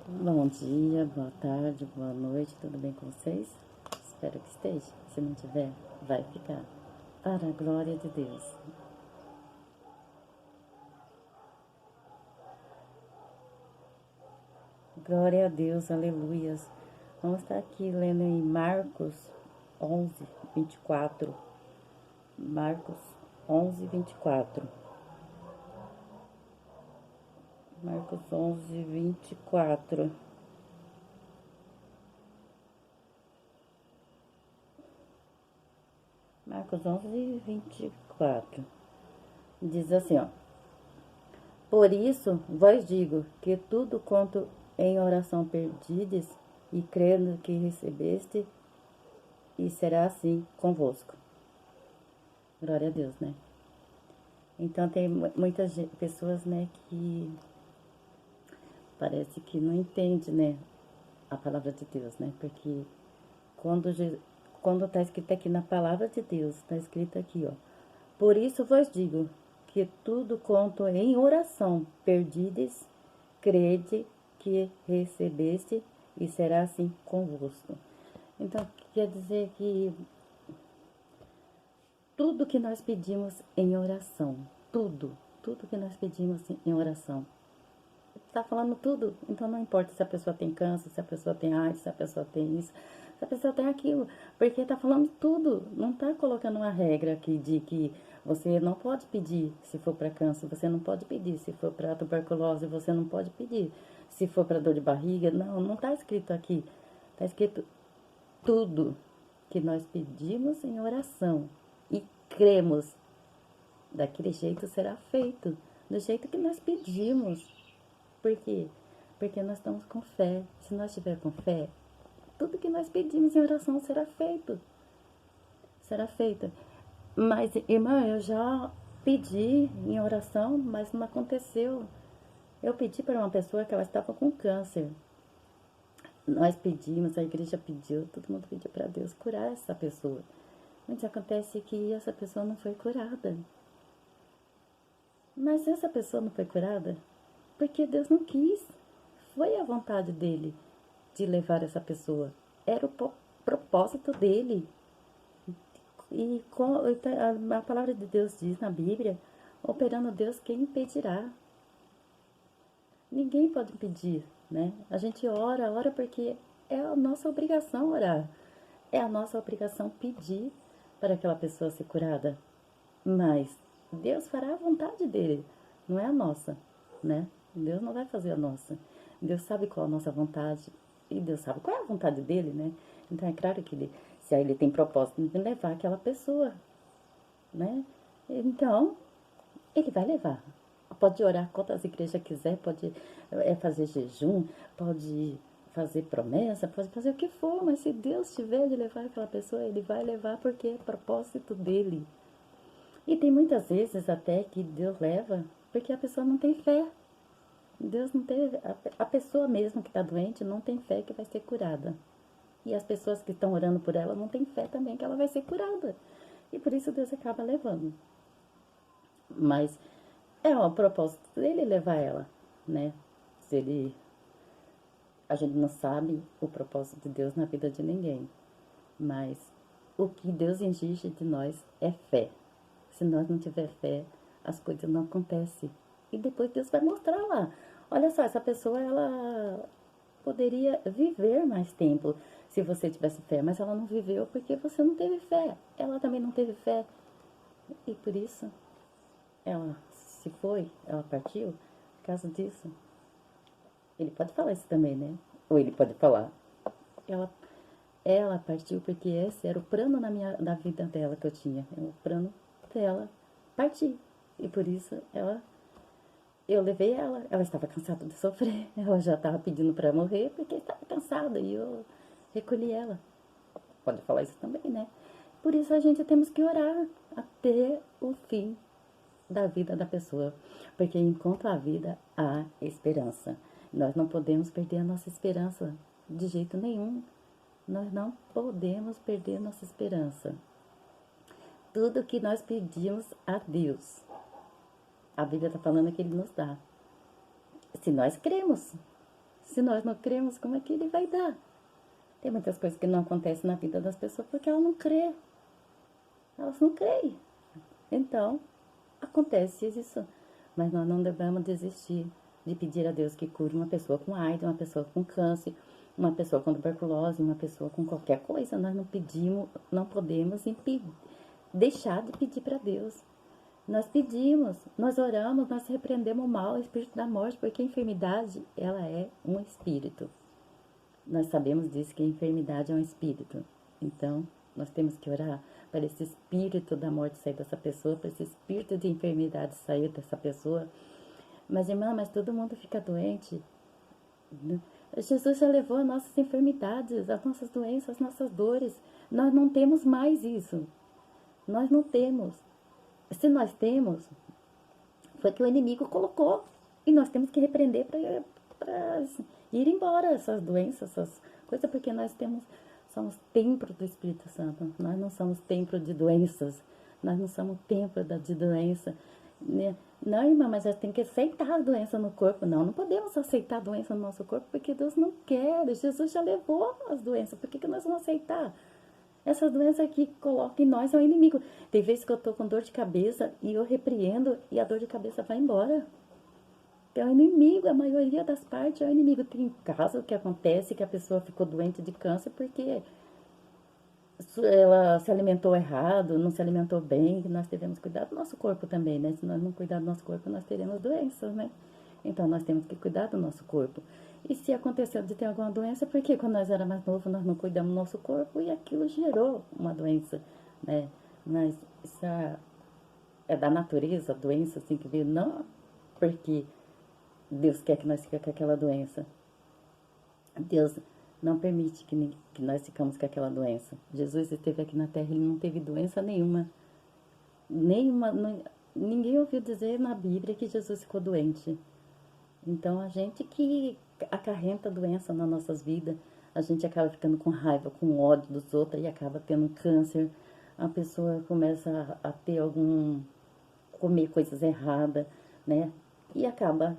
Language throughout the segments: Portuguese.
Bom dia, boa tarde, boa noite, tudo bem com vocês? Espero que esteja. Se não tiver, vai ficar. Para a glória de Deus. Glória a Deus, aleluias. Vamos estar aqui lendo em Marcos 11:24. Marcos 11:24. Marcos 11:24. Marcos 11:24. Diz assim, ó. Por isso vos digo que tudo quanto em oração perdides, e crendo que recebeste, e será assim convosco. Glória a Deus, né? Então tem muitas pessoas, né, que parece que não entende, né, a palavra de Deus, né? Porque quando quando tá escrito aqui na palavra de Deus, tá escrito aqui, ó. Por isso vos digo que tudo quanto em oração perdides, crede que recebeste, e será assim convosco. Então, quer dizer que tudo que nós pedimos em oração, tudo que nós pedimos em oração, tá falando tudo. Então não importa se a pessoa tem câncer, se a pessoa tem AIDS, se a pessoa tem isso, se a pessoa tem aquilo, porque tá falando tudo. Não tá colocando uma regra aqui de que você não pode pedir se for para câncer, você não pode pedir se for para tuberculose, você não pode pedir se for para dor de barriga. Não, não tá escrito aqui. Tá escrito tudo que nós pedimos em oração e cremos, daquele jeito será feito, do jeito que nós pedimos. Por quê? Porque nós estamos com fé. Se nós tiver com fé, tudo que nós pedimos em oração será feito. Será feito. Mas, irmã, eu já pedi em oração, mas não aconteceu. Eu pedi para uma pessoa que ela estava com câncer. Nós pedimos, a igreja pediu, todo mundo pediu para Deus curar essa pessoa. Mas acontece que essa pessoa não foi curada. Mas essa pessoa não foi curada porque Deus não quis. Foi a vontade dele de levar essa pessoa. Era o propósito dele. E a palavra de Deus diz na Bíblia, operando Deus, quem impedirá? Ninguém pode impedir, né? A gente ora porque é a nossa obrigação orar. É a nossa obrigação pedir para aquela pessoa ser curada. Mas Deus fará a vontade dele, não é a nossa, né? Deus não vai fazer a nossa. Deus sabe qual é a nossa vontade e Deus sabe qual é a vontade dele, né? Então é claro que se aí ele tem propósito de levar aquela pessoa, né? Então, ele vai levar. Pode orar quantas igrejas quiser, pode fazer jejum, pode fazer promessa, pode fazer o que for, mas se Deus tiver de levar aquela pessoa, ele vai levar porque é propósito dele. E tem muitas vezes até que Deus leva porque a pessoa não tem fé. Deus não teve. A pessoa mesmo que está doente não tem fé que vai ser curada. E as pessoas que estão orando por ela não têm fé também que ela vai ser curada. E por isso Deus acaba levando. Mas é o propósito dele levar ela, né? Se ele. A gente não sabe o propósito de Deus na vida de ninguém. Mas o que Deus exige de nós é fé. Se nós não tiver fé, as coisas não acontecem. E depois Deus vai mostrar lá. Olha só, essa pessoa, ela poderia viver mais tempo se você tivesse fé, mas ela não viveu porque você não teve fé. Ela também não teve fé. E por isso, ela se foi, ela partiu, por causa disso. Ele pode falar isso também, né? Ou ele pode falar. Ela, ela partiu porque esse era o plano na vida dela que eu tinha. É o plano dela partir. E por isso eu levei ela estava cansada de sofrer, ela já estava pedindo para morrer porque estava cansada e eu recolhi ela. Pode falar isso também, né? Por isso a gente temos que orar até o fim da vida da pessoa, porque enquanto há vida há esperança. Nós não podemos perder a nossa esperança de jeito nenhum. Nós não podemos perder nossa esperança. Tudo que nós pedimos a Deus, a Bíblia está falando que Ele nos dá. Se nós cremos, Se nós não cremos, como é que ele vai dar? Tem muitas coisas que não acontecem na vida das pessoas porque elas não crê. Elas não creem. Então, acontece isso. Mas nós não devemos desistir de pedir a Deus que cure uma pessoa com AIDS, uma pessoa com câncer, uma pessoa com tuberculose, uma pessoa com qualquer coisa. Nós não pedimos, não podemos deixar de pedir para Deus. Nós pedimos, nós oramos, nós repreendemos o mal, o espírito da morte, porque a enfermidade, ela é um espírito. Nós sabemos disso, que a enfermidade é um espírito. Então, nós temos que orar para esse espírito da morte sair dessa pessoa, para esse espírito de enfermidade sair dessa pessoa. Mas, irmã, mas todo mundo fica doente. Jesus já levou as nossas enfermidades, as nossas doenças, as nossas dores. Nós não temos mais isso. Nós não temos. Se nós temos, foi que o inimigo colocou. E nós temos que repreender para ir embora essas doenças, essas coisas, porque nós somos templo do Espírito Santo. Nós não somos templo de doenças. Nós não somos templo de doença. Não, irmã, mas a gente tem que aceitar a doença no corpo. Não podemos aceitar a doença no nosso corpo, porque Deus não quer. Jesus já levou as doenças. Por que nós vamos aceitar? Essas doenças que colocam em nós é o inimigo. Tem vezes que eu tô com dor de cabeça e eu repreendo e a dor de cabeça vai embora. É o inimigo, a maioria das partes é o inimigo. Tem caso que acontece que a pessoa ficou doente de câncer porque ela se alimentou errado, não se alimentou bem. Nós devemos cuidar do nosso corpo também, né? Se nós não cuidar do nosso corpo, nós teremos doenças, né? Então, nós temos que cuidar do nosso corpo. E se aconteceu de ter alguma doença, porque quando nós era mais novo, nós não cuidamos do nosso corpo e aquilo gerou uma doença, né? Mas isso é da natureza, a doença, assim, que veio, não porque Deus quer que nós fiquemos com aquela doença. Deus não permite que nós ficamos com aquela doença. Jesus esteve aqui na terra, ele não teve doença nenhuma. Ninguém ouviu dizer na Bíblia que Jesus ficou doente. Então, a gente que acarrenta doença nas nossas vidas, a gente acaba ficando com raiva, com ódio dos outros e acaba tendo câncer. A pessoa começa a ter comer coisas erradas, né? E acaba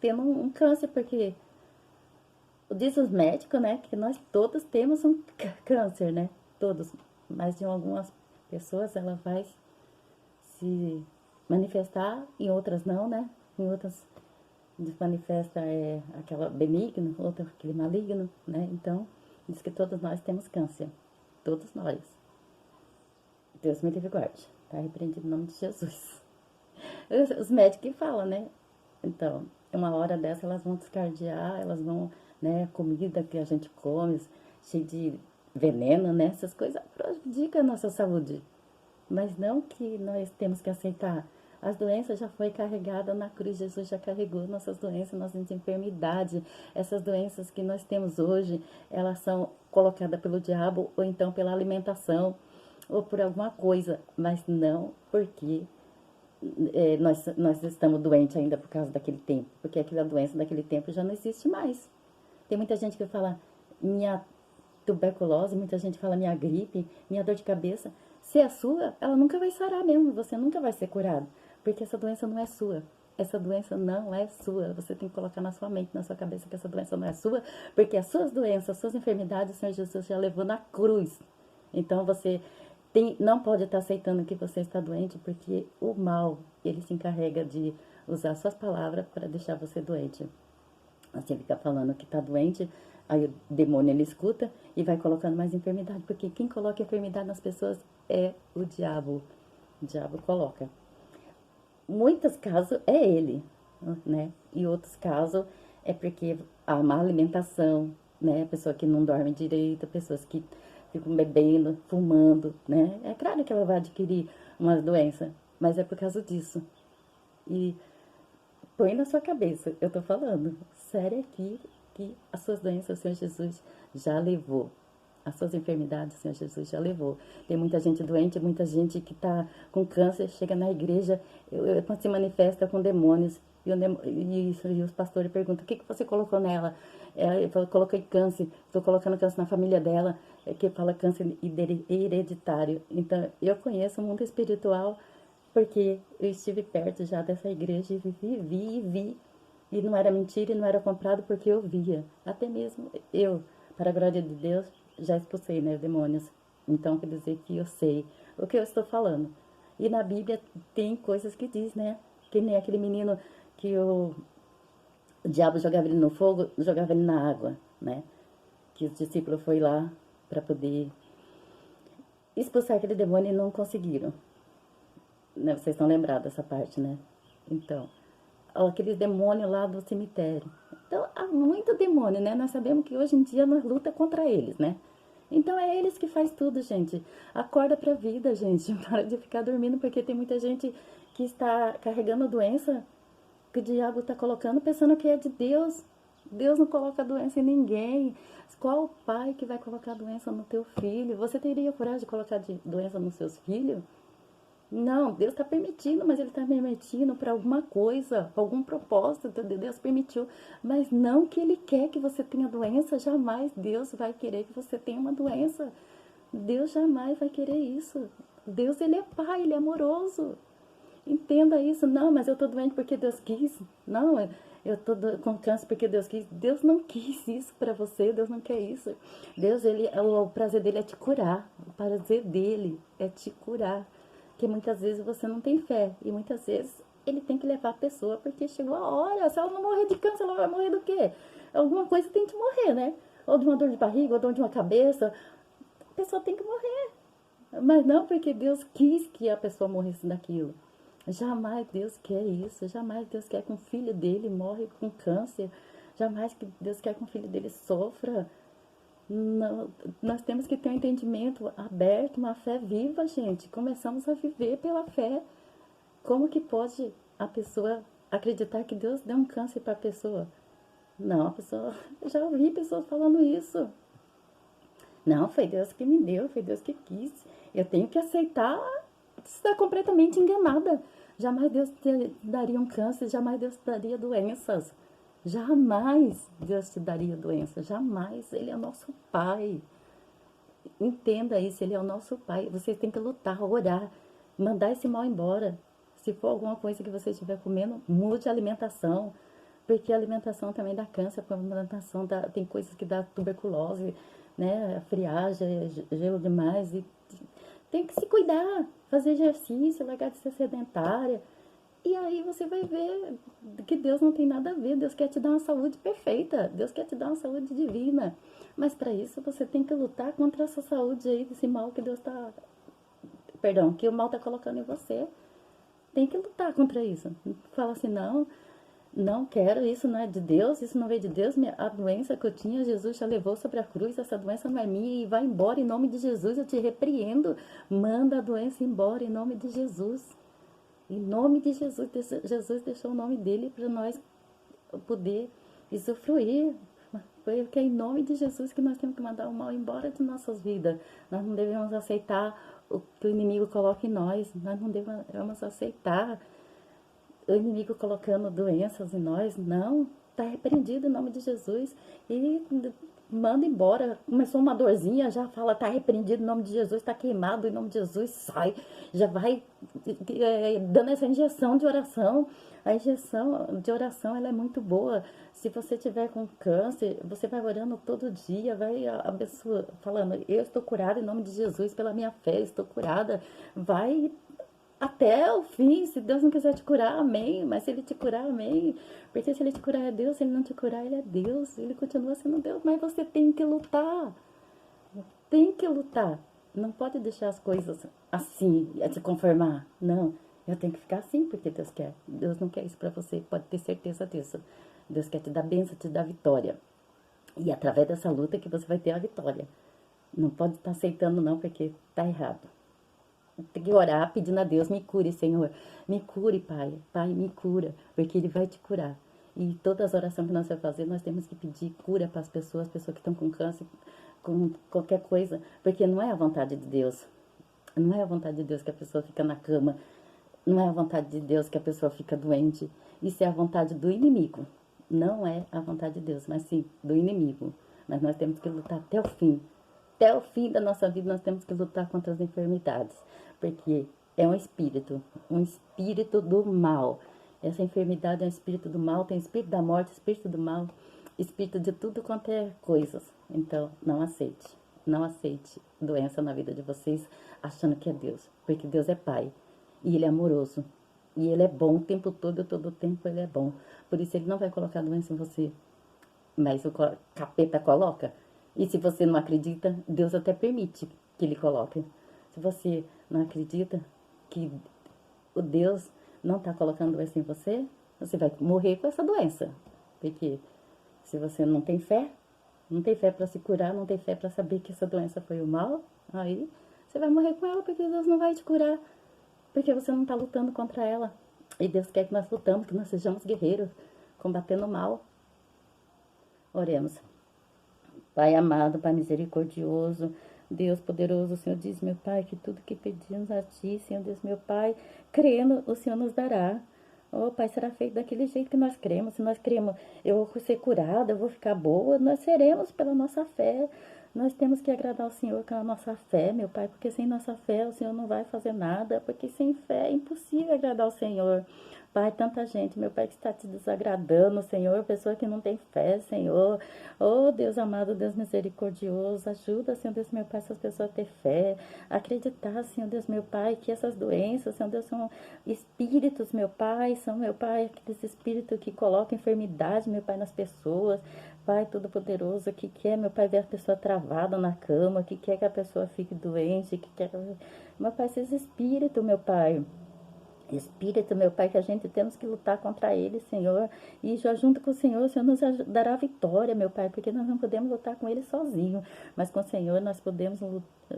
tendo um câncer, porque diz os médicos, né, que nós todos temos um câncer, né? Todos. Mas em algumas pessoas ela vai se manifestar, em outras não, né? Em outras manifesta aquela benigno, outra aquele maligno, né? Então, diz que todos nós temos câncer. Todos nós. Deus me livre e guarde. Tá repreendido em nome de Jesus. Os médicos que falam, né? Então, uma hora dessa elas vão descardear, elas vão, né? Comida que a gente come, cheia de veneno, né? Essas coisas prejudicam a nossa saúde. Mas não que nós temos que aceitar. As doenças já foi carregada na cruz, Jesus já carregou nossas doenças, nossas enfermidades. Essas doenças que nós temos hoje, elas são colocadas pelo diabo ou então pela alimentação ou por alguma coisa, mas não porque nós estamos doentes ainda por causa daquele tempo, porque aquela doença daquele tempo já não existe mais. Tem muita gente que fala minha tuberculose, muita gente fala minha gripe, minha dor de cabeça. Se é sua, ela nunca vai sarar mesmo, você nunca vai ser curado. Porque essa doença não é sua. Essa doença não é sua. Você tem que colocar na sua mente, na sua cabeça que essa doença não é sua, porque as suas doenças, as suas enfermidades, o Senhor Jesus já levou na cruz. Então você não pode estar aceitando que você está doente, porque o mal, ele se encarrega de usar suas palavras para deixar você doente. Você fica falando que está doente, aí o demônio ele escuta e vai colocando mais enfermidade, porque quem coloca enfermidade nas pessoas é o diabo. O diabo coloca. Muitos casos é ele, né? E outros casos é porque a má alimentação, né? Pessoa que não dorme direito, pessoas que ficam bebendo, fumando, né? É claro que ela vai adquirir uma doença, mas é por causa disso. E põe na sua cabeça, eu tô falando, sério aqui, que as suas doenças o Senhor Jesus já levou. As suas enfermidades, o Senhor Jesus já levou. Tem muita gente doente, muita gente que tá com câncer, chega na igreja, se manifesta com demônios. E os pastores perguntam, o que você colocou nela? Eu falo, coloquei câncer, estou colocando câncer na família dela, que fala câncer hereditário. Então, eu conheço o mundo espiritual porque eu estive perto já dessa igreja e vi E não era mentira e não era comprado porque eu via. Até mesmo eu, para a glória de Deus, já expulsei, né, demônios. Então quer dizer que eu sei o que eu estou falando. E na Bíblia tem coisas que diz, né? Que nem aquele menino que o diabo jogava ele no fogo, jogava ele na água, né? Que os discípulos foi lá para poder expulsar aquele demônio e não conseguiram. Né? Vocês estão lembrados dessa parte, né? Então, aqueles demônios lá do cemitério. Então, há muito demônio, né? Nós sabemos que hoje em dia nós luta contra eles, né? Então, é eles que faz tudo, gente. Acorda pra vida, gente. Para de ficar dormindo, porque tem muita gente que está carregando doença que o diabo está colocando, pensando que é de Deus. Deus não coloca doença em ninguém. Qual pai que vai colocar doença no teu filho? Você teria coragem de colocar doença nos seus filhos? Não, Deus está permitindo, mas Ele está permitindo para alguma coisa, pra algum propósito, Deus permitiu. Mas não que Ele quer que você tenha doença, jamais Deus vai querer que você tenha uma doença. Deus jamais vai querer isso. Deus, Ele é Pai, Ele é amoroso. Entenda isso. Não, mas eu tô doente porque Deus quis. Não, eu tô com câncer porque Deus quis. Deus não quis isso para você. Deus não quer isso. Deus, o prazer dele é te curar. O prazer dele é te curar. Porque muitas vezes você não tem fé. E muitas vezes ele tem que levar a pessoa porque chegou a hora. Se ela não morrer de câncer, ela vai morrer do quê? Alguma coisa tem que morrer, né? Ou de uma dor de barriga, ou de uma cabeça. A pessoa tem que morrer. Mas não porque Deus quis que a pessoa morresse daquilo. Jamais Deus quer isso. Jamais Deus quer que um filho dele morre com câncer. Jamais que Deus quer que um filho dele sofra. Não, nós temos que ter um entendimento aberto, uma fé viva, gente. Começamos a viver pela fé. Como que pode a pessoa acreditar que Deus deu um câncer para a pessoa? Não, a pessoa, eu já ouvi pessoas falando isso. Não, foi Deus que me deu, foi Deus que quis. Eu tenho que aceitar. Você está completamente enganada. Jamais Deus te daria um câncer, jamais Deus te daria doenças. Jamais Deus te daria doença, jamais. Ele é o nosso Pai. Entenda isso, Ele é o nosso Pai. Você tem que lutar, orar, mandar esse mal embora. Se for alguma coisa que você estiver comendo, mude a alimentação. Porque a alimentação também dá câncer, a alimentação tem coisas que dá tuberculose, né? Friagem, gelo demais. E tem que se cuidar, fazer exercício, largar de ser sedentária. E aí você vai ver que Deus não tem nada a ver. Deus quer te dar uma saúde perfeita. Deus quer te dar uma saúde divina. Mas para isso você tem que lutar contra essa saúde aí, desse mal que Deus está... Perdão, que o mal está colocando em você. Tem que lutar contra isso. Fala assim, não, não quero, isso não é de Deus, isso não veio de Deus. A doença que eu tinha, Jesus já levou sobre a cruz, essa doença não é minha e vai embora em nome de Jesus. Eu te repreendo. Manda a doença embora em nome de Jesus. Em nome de Jesus, Jesus deixou o nome dele para nós poder usufruir. Porque é em nome de Jesus que nós temos que mandar o mal embora de nossas vidas. Nós não devemos aceitar o que o inimigo coloca em nós. Nós não devemos aceitar o inimigo colocando doenças em nós. Não, está repreendido em nome de Jesus. E manda embora. Começou uma dorzinha, já fala, tá repreendido em nome de Jesus, tá queimado em nome de Jesus, sai. Já vai dando essa injeção de oração. A injeção de oração, ela é muito boa. Se você tiver com câncer, você vai orando todo dia, vai abençoando, falando, eu estou curada em nome de Jesus, pela minha fé, estou curada. Vai até o fim, se Deus não quiser te curar, amém. Mas se Ele te curar, amém. Porque se Ele te curar é Deus, se Ele não te curar, Ele é Deus. Ele continua sendo Deus, mas você tem que lutar. Tem que lutar. Não pode deixar as coisas assim, a se conformar. Não, eu tenho que ficar assim porque Deus quer. Deus não quer isso pra você, pode ter certeza disso. Deus quer te dar bênção, te dar vitória. E é através dessa luta que você vai ter a vitória. Não pode estar aceitando não, porque tá errado. Tem que orar pedindo a Deus, me cure, Senhor. Me cure, Pai. Pai, me cura, porque Ele vai te curar. E todas as orações que nós vamos fazer, nós temos que pedir cura para as pessoas que estão com câncer, com qualquer coisa, porque não é a vontade de Deus. Não é a vontade de Deus que a pessoa fica na cama. Não é a vontade de Deus que a pessoa fica doente. Isso é a vontade do inimigo. Não é a vontade de Deus, mas sim do inimigo. Mas nós temos que lutar até o fim. Até o fim da nossa vida nós temos que lutar contra as enfermidades. Porque é um espírito do mal. Essa enfermidade é um espírito do mal, tem espírito da morte, espírito do mal, espírito de tudo quanto é coisas. Então, não aceite. Não aceite doença na vida de vocês achando que é Deus. Porque Deus é Pai. E Ele é amoroso. E Ele é bom o tempo todo o tempo Ele é bom. Por isso Ele não vai colocar doença em você. Mas o capeta coloca. E se você não acredita, Deus até permite que Ele coloque. Se você não acredita que o Deus não está colocando doença em você, você vai morrer com essa doença. Porque se você não tem fé, não tem fé para se curar, não tem fé para saber que essa doença foi o mal, aí você vai morrer com ela porque Deus não vai te curar. Porque você não está lutando contra ela. E Deus quer que nós lutamos, que nós sejamos guerreiros, combatendo o mal. Oremos. Pai amado, Pai misericordioso, Deus poderoso, o Senhor diz, meu Pai, que tudo que pedimos a Ti, Senhor Deus, meu Pai, crendo, o Senhor nos dará. Oh, Pai, será feito daquele jeito que nós cremos. Se nós cremos, eu vou ser curada, eu vou ficar boa, nós seremos pela nossa fé. Nós temos que agradar o Senhor com a nossa fé, meu Pai, porque sem nossa fé o Senhor não vai fazer nada, porque sem fé é impossível agradar o Senhor. Pai, tanta gente, meu Pai, que está te desagradando, Senhor, pessoa que não tem fé, Senhor. Oh, Deus amado, Deus misericordioso, ajuda, Senhor Deus, meu Pai, essas pessoas a ter fé, acreditar, Senhor Deus, meu Pai, que essas doenças, Senhor Deus, são espíritos, meu Pai, são, meu Pai, aqueles espíritos que colocam enfermidade, meu Pai, nas pessoas. Pai Todo-Poderoso, que quer, meu Pai, ver a pessoa travada na cama, que quer que a pessoa fique doente, que quer... Meu Pai, esses espíritos, meu Pai, Espírito, meu Pai, que a gente temos que lutar contra ele, Senhor. E já junto com o Senhor nos dará vitória, meu Pai, porque nós não podemos lutar com ele sozinho. Mas com o Senhor nós podemos,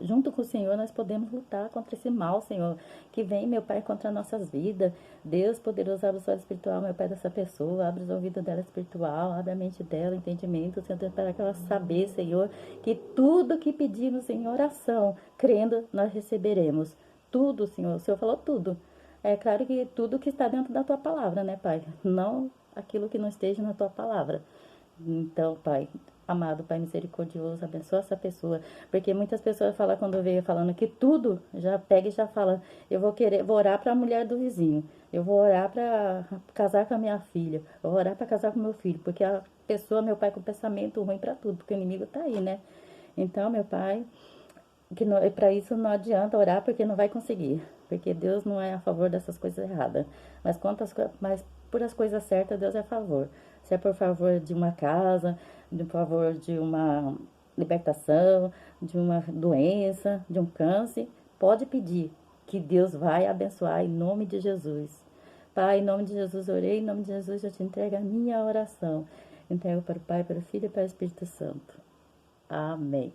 junto com o Senhor, nós podemos lutar contra esse mal, Senhor, que vem, meu Pai, contra nossas vidas. Deus poderoso, abre o olho espiritual, meu Pai, dessa pessoa, abre os ouvidos dela espiritual, abre a mente dela, entendimento, Senhor, para que ela saber, Senhor, que tudo que pedimos em oração, crendo, nós receberemos. Tudo, Senhor, o Senhor falou tudo. É claro que tudo que está dentro da tua palavra, né, Pai? Não aquilo que não esteja na tua palavra. Então, Pai, amado, Pai misericordioso, abençoa essa pessoa. Porque muitas pessoas falam quando veio falando que tudo, já pega e já fala, vou orar para a mulher do vizinho, eu vou orar para casar com a minha filha, eu vou orar para casar com meu filho, porque a pessoa, meu Pai, com pensamento ruim para tudo, porque o inimigo tá aí, né? Então, meu Pai, que para isso não adianta orar porque não vai conseguir, porque Deus não é a favor dessas coisas erradas, mas por as coisas certas Deus é a favor. Se é por favor de uma casa, por favor de uma libertação, de uma doença, de um câncer, pode pedir que Deus vai abençoar em nome de Jesus. Pai, em nome de Jesus orei, em nome de Jesus eu te entrego a minha oração. Entrego para o Pai, para o Filho e para o Espírito Santo. Amém.